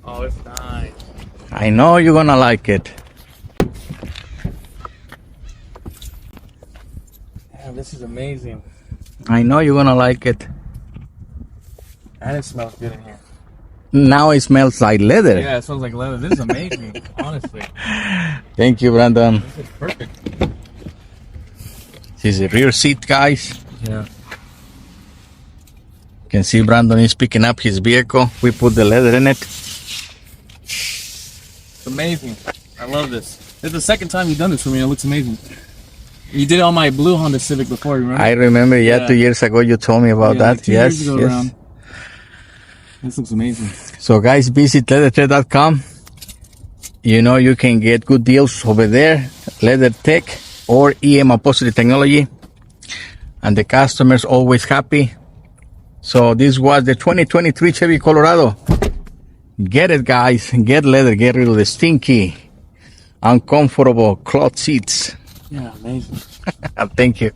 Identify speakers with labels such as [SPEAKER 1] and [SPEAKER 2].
[SPEAKER 1] Oh, it's nice.
[SPEAKER 2] I know you're gonna like it.
[SPEAKER 1] Damn, this is amazing.
[SPEAKER 2] I know you're gonna like it.
[SPEAKER 1] And it smells good in here.
[SPEAKER 2] Now it smells like leather.
[SPEAKER 1] Yeah, it smells like leather. This is amazing, honestly.
[SPEAKER 2] Thank you, Brandon.
[SPEAKER 1] This is perfect.
[SPEAKER 2] This is the rear seat, guys.
[SPEAKER 1] Yeah.
[SPEAKER 2] You can see Brandon is picking up his vehicle. We put the leather in it.
[SPEAKER 1] It's amazing. I love this. This is the second time you've done this for me. It looks amazing. You did it on my blue Honda Civic before, remember?
[SPEAKER 2] I remember, yeah, 2 years ago you told me about that.
[SPEAKER 1] Like 2
[SPEAKER 2] yes,
[SPEAKER 1] years ago
[SPEAKER 2] yes.
[SPEAKER 1] around. This looks amazing.
[SPEAKER 2] So guys, visit LeatherTeck.com. You know you can get good deals over there. LeatherTeck or EM Upholstery Technology. And the customers always happy. So this was the 2023 Chevy Colorado. Get it, guys. Get leather. Get rid of the stinky, uncomfortable cloth seats.
[SPEAKER 1] Yeah, amazing.
[SPEAKER 2] Thank you.